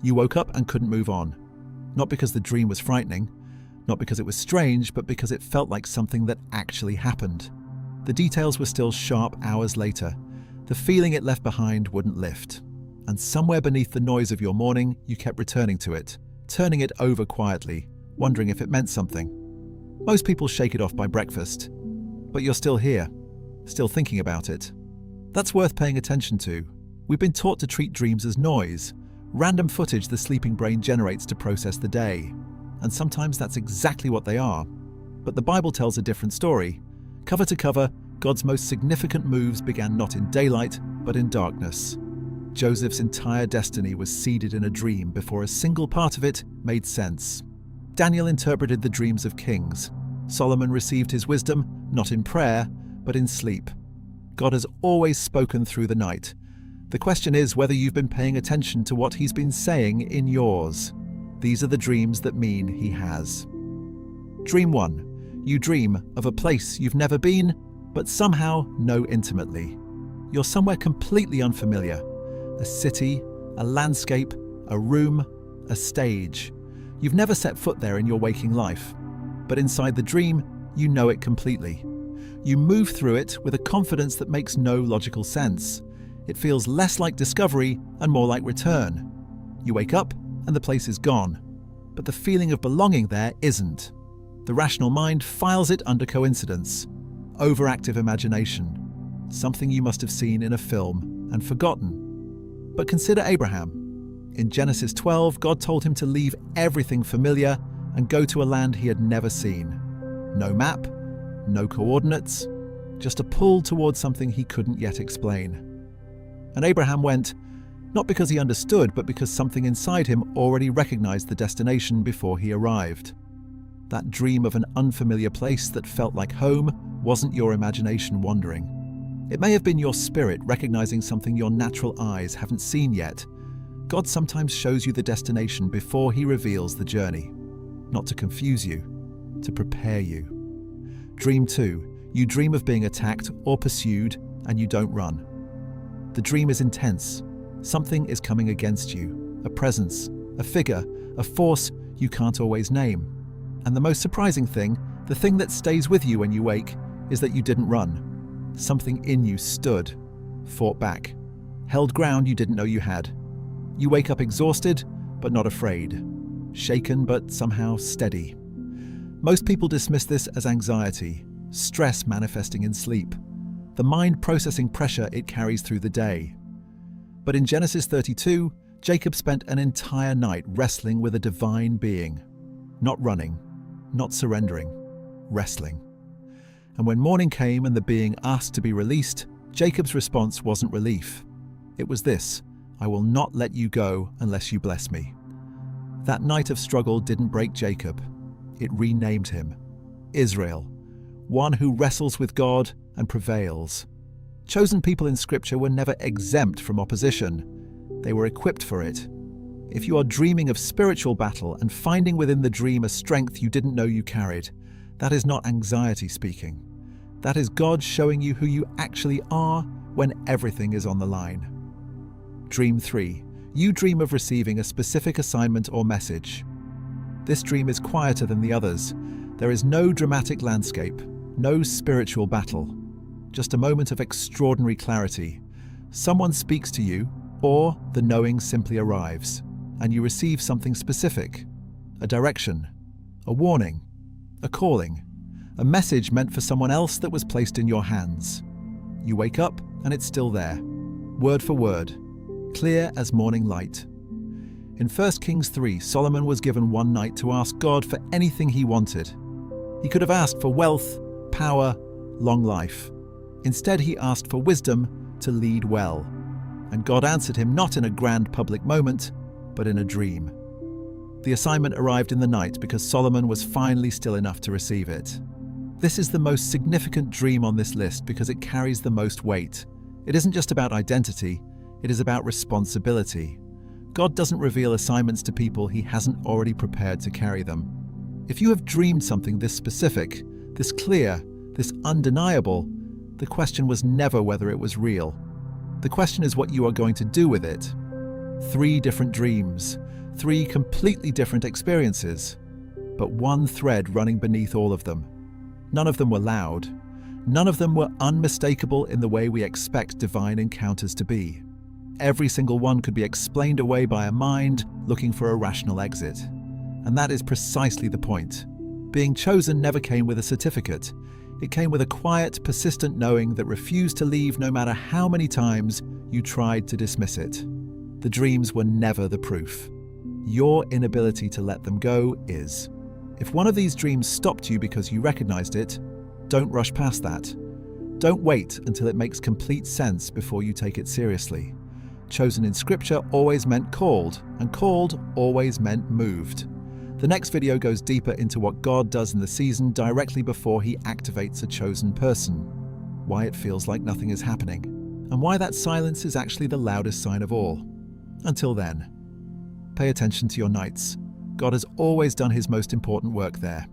You woke up and couldn't move on. Not because the dream was frightening, not because it was strange, but because it felt like something that actually happened. The details were still sharp hours later. The feeling it left behind wouldn't lift. And somewhere beneath the noise of your morning, you kept returning to it, turning it over quietly, wondering if it meant something. Most people shake it off by breakfast, but you're still here, still thinking about it. That's worth paying attention to. We've been taught to treat dreams as noise, random footage the sleeping brain generates to process the day. And sometimes that's exactly what they are. But the Bible tells a different story. Cover to cover, God's most significant moves began not in daylight, but in darkness. Joseph's entire destiny was seeded in a dream before a single part of it made sense. Daniel interpreted the dreams of kings. Solomon received his wisdom not in prayer, but in sleep. God has always spoken through the night. The question is whether you've been paying attention to what he's been saying in yours. These are the dreams that mean he has. Dream 1. You dream of a place you've never been, but somehow know intimately. You're somewhere completely unfamiliar. A city, a landscape, a room, a stage. You've never set foot there in your waking life. But inside the dream, you know it completely. You move through it with a confidence that makes no logical sense. It feels less like discovery and more like return. You wake up and the place is gone. But the feeling of belonging there isn't. The rational mind files it under coincidence. Overactive imagination. Something you must have seen in a film and forgotten. But consider Abraham. In Genesis 12, God told him to leave everything familiar and go to a land he had never seen. No map, no coordinates, just a pull towards something he couldn't yet explain. And Abraham went, not because he understood, but because something inside him already recognized the destination before he arrived. That dream of an unfamiliar place that felt like home wasn't your imagination wandering. It may have been your spirit recognizing something your natural eyes haven't seen yet. God sometimes shows you the destination before he reveals the journey. Not to confuse you, to prepare you. Dream 2. You dream of being attacked or pursued and you don't run. The dream is intense. Something is coming against you. A presence, a figure, a force you can't always name. And the most surprising thing, the thing that stays with you when you wake, is that you didn't run. Something in you stood, fought back, held ground you didn't know you had. You wake up exhausted, but not afraid. Shaken, but somehow steady. Most people dismiss this as anxiety, stress manifesting in sleep, the mind processing pressure it carries through the day. But in Genesis 32, Jacob spent an entire night wrestling with a divine being. Not running, not surrendering, wrestling. And when morning came and the being asked to be released, Jacob's response wasn't relief. It was this: I will not let you go unless you bless me. That night of struggle didn't break Jacob. It renamed him Israel, one who wrestles with God and prevails. Chosen people in Scripture were never exempt from opposition. They were equipped for it. If you are dreaming of spiritual battle and finding within the dream a strength you didn't know you carried, that is not anxiety speaking. That is God showing you who you actually are when everything is on the line. Dream 3. You dream of receiving a specific assignment or message. This dream is quieter than the others. There is no dramatic landscape, no spiritual battle. Just a moment of extraordinary clarity. Someone speaks to you, or the knowing simply arrives, and you receive something specific. A direction, a warning, a calling, a message meant for someone else that was placed in your hands. You wake up and it's still there, word for word, clear as morning light. In 1 Kings 3, Solomon was given one night to ask God for anything he wanted. He could have asked for wealth, power, long life. Instead, he asked for wisdom to lead well. And God answered him not in a grand public moment, but in a dream. The assignment arrived in the night because Solomon was finally still enough to receive it. This is the most significant dream on this list because it carries the most weight. It isn't just about identity, it is about responsibility. God doesn't reveal assignments to people he hasn't already prepared to carry them. If you have dreamed something this specific, this clear, this undeniable, the question was never whether it was real. The question is what you are going to do with it. 3 different dreams, 3 completely different experiences, but one thread running beneath all of them. None of them were loud. None of them were unmistakable in the way we expect divine encounters to be. Every single one could be explained away by a mind looking for a rational exit. And that is precisely the point. Being chosen never came with a certificate. It came with a quiet, persistent knowing that refused to leave no matter how many times you tried to dismiss it. The dreams were never the proof. Your inability to let them go is. If one of these dreams stopped you because you recognized it, don't rush past that. Don't wait until it makes complete sense before you take it seriously. Chosen in Scripture always meant called, and called always meant moved. The next video goes deeper into what God does in the season directly before He activates a chosen person, why it feels like nothing is happening, and why that silence is actually the loudest sign of all. Until then, pay attention to your nights. God has always done His most important work there.